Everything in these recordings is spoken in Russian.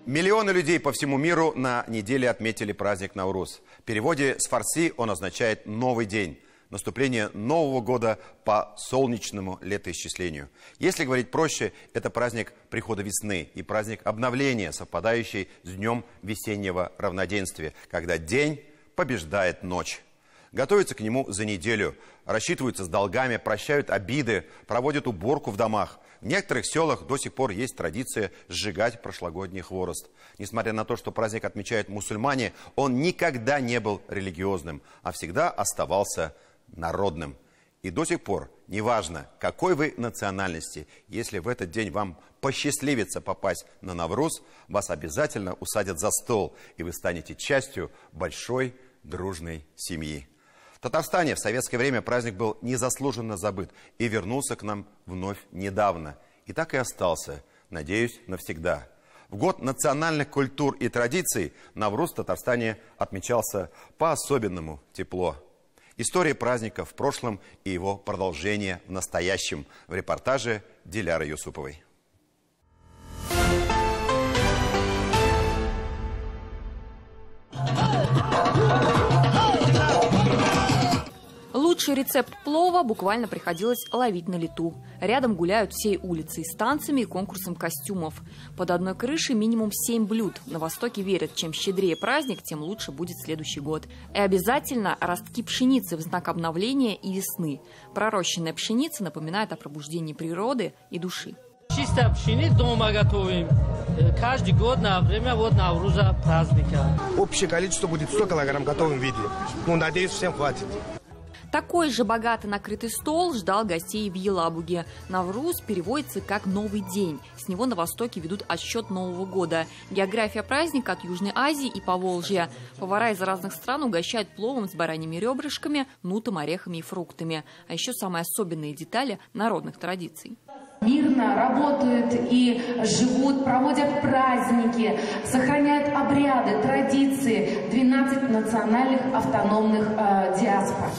Миллионы людей по всему миру на неделе отметили праздник Наурuz. В переводе с фарси он означает «новый день», наступление Нового года по солнечному летоисчислению. Если говорить проще, это праздник прихода весны и праздник обновления, совпадающий с днем весеннего равноденствия, когда день побеждает ночь. Готовятся к нему за неделю, рассчитываются с долгами, прощают обиды, проводят уборку в домах. В некоторых селах до сих пор есть традиция сжигать прошлогодний хворост. Несмотря на то, что праздник отмечают мусульмане, он никогда не был религиозным, а всегда оставался народным. И до сих пор, неважно, какой вы национальности, если в этот день вам посчастливится попасть на Навруз, вас обязательно усадят за стол, и вы станете частью большой дружной семьи. В Татарстане в советское время праздник был незаслуженно забыт и вернулся к нам вновь недавно. И так и остался, надеюсь, навсегда. В год национальных культур и традиций Навруз в Татарстане отмечался по-особенному тепло. История праздника в прошлом и его продолжение в настоящем в репортаже Диляры Юсуповой. Лучший рецепт плова буквально приходилось ловить на лету. Рядом гуляют всей улицей с танцами и конкурсом костюмов. Под одной крышей минимум 7 блюд. На Востоке верят, чем щедрее праздник, тем лучше будет следующий год. И обязательно ростки пшеницы в знак обновления и весны. Пророщенная пшеница напоминает о пробуждении природы и души. Чистая пшеница дома готовим. Каждый год на время Навруза праздника. Общее количество будет 100 килограмм в готовом виде. Ну, надеюсь, всем хватит. Такой же богато накрытый стол ждал гостей в Елабуге. Навруз переводится как «новый день». С него на Востоке ведут отсчет Нового года. География праздника от Южной Азии и Поволжья. Повара из разных стран угощают пловом с бараньими ребрышками, нутом, орехами и фруктами. А еще самые особенные детали народных традиций. Мирно работают и живут, проводят праздники, сохраняют обряды, традиции 12 национальных автономных диаспор.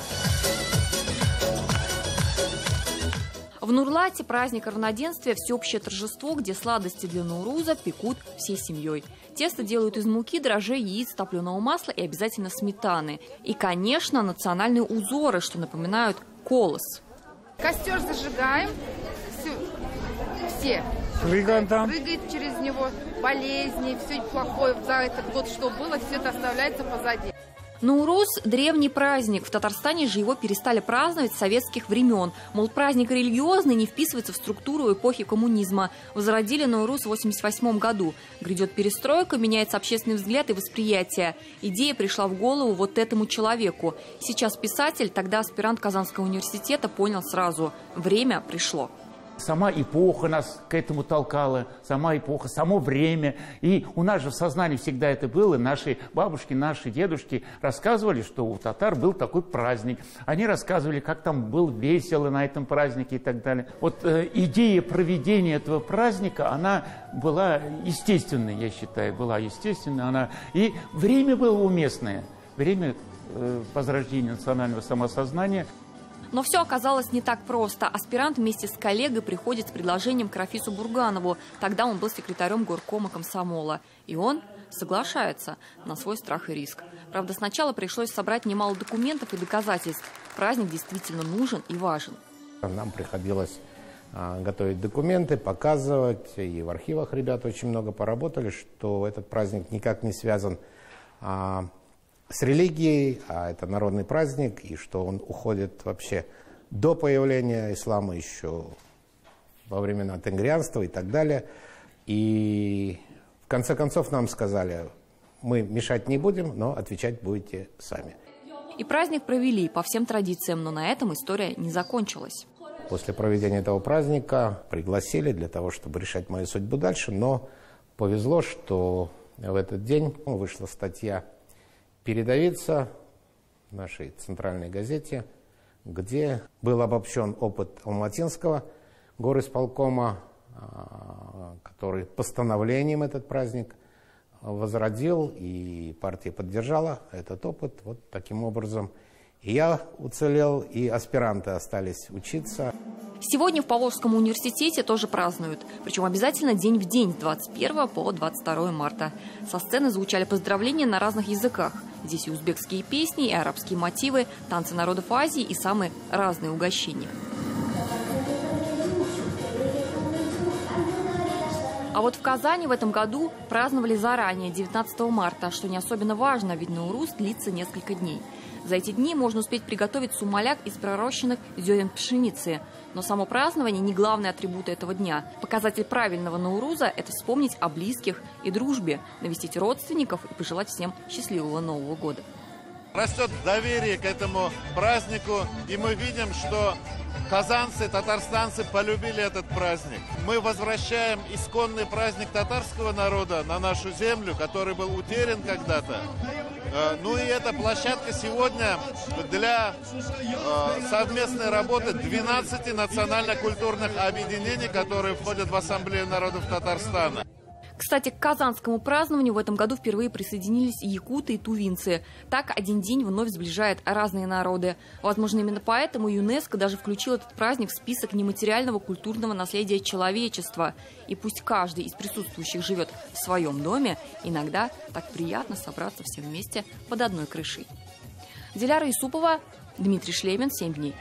В Нурлате праздник равноденствия – всеобщее торжество, где сладости для Науруза пекут всей семьей. Тесто делают из муки, дрожжей, яиц, топленого масла и обязательно сметаны. И, конечно, национальные узоры, что напоминают колос. Костер зажигаем, все. Прыгает через него, болезни, все плохое за этот год, что было, все это оставляется позади. Наурuz – древний праздник. В Татарстане же его перестали праздновать с советских времен. Мол, праздник религиозный, не вписывается в структуру эпохи коммунизма. Возродили Наурuz в 1988 году. Грядет перестройка, меняется общественный взгляд и восприятие. Идея пришла в голову вот этому человеку. Сейчас писатель, тогда аспирант Казанского университета, понял сразу – время пришло. Сама эпоха нас к этому толкала, сама эпоха, само время. И у нас же в сознании всегда это было. Наши бабушки, наши дедушки рассказывали, что у татар был такой праздник. Они рассказывали, как там было весело на этом празднике и так далее. Вот идея проведения этого праздника, она была естественной, я считаю, была естественной. Она... И время было уместное, время возрождения национального самосознания. Но все оказалось не так просто. Аспирант вместе с коллегой приходит с предложением к Рафису Бурганову. Тогда он был секретарем горкома комсомола. И он соглашается на свой страх и риск. Правда, сначала пришлось собрать немало документов и доказательств. Праздник действительно нужен и важен. Нам приходилось готовить документы, показывать. И в архивах ребята очень много поработали, что этот праздник никак не связан с религией, а это народный праздник, и что он уходит вообще до появления ислама, еще во времена тенгрианства и так далее. И в конце концов нам сказали, мы мешать не будем, но отвечать будете сами. И праздник провели по всем традициям, но на этом история не закончилась. После проведения этого праздника пригласили для того, чтобы решать мою судьбу дальше, но повезло, что в этот день вышла статья «Передовица» в нашей центральной газете, где был обобщен опыт Алматинского горисполкома, который постановлением этот праздник возродил, и партия поддержала этот опыт. Вот таким образом И я уцелел, и аспиранты остались учиться. Сегодня в Поволжском университете тоже празднуют. Причем обязательно день в день с 21 по 22 марта. Со сцены звучали поздравления на разных языках. Здесь и узбекские песни, и арабские мотивы, танцы народов Азии и самые разные угощения. А вот в Казани в этом году праздновали заранее, 19 марта, что не особенно важно, ведь Наурус длится несколько дней. За эти дни можно успеть приготовить сумаляк из пророщенных зерен пшеницы. Но само празднование не главный атрибут этого дня. Показатель правильного Науруза – это вспомнить о близких и дружбе, навестить родственников и пожелать всем счастливого Нового года. Растет доверие к этому празднику, и мы видим, что казанцы, татарстанцы полюбили этот праздник. Мы возвращаем исконный праздник татарского народа на нашу землю, который был утерян когда-то. Ну и эта площадка сегодня для совместной работы 12 национально-культурных объединений, которые входят в Ассамблею народов Татарстана. Кстати, к казанскому празднованию в этом году впервые присоединились и якуты, и тувинцы. Так один день вновь сближает разные народы. Возможно, именно поэтому ЮНЕСКО даже включил этот праздник в список нематериального культурного наследия человечества. И пусть каждый из присутствующих живет в своем доме, иногда так приятно собраться все вместе под одной крышей. Диляра Исупова, Дмитрий Шлемин, 7 дней.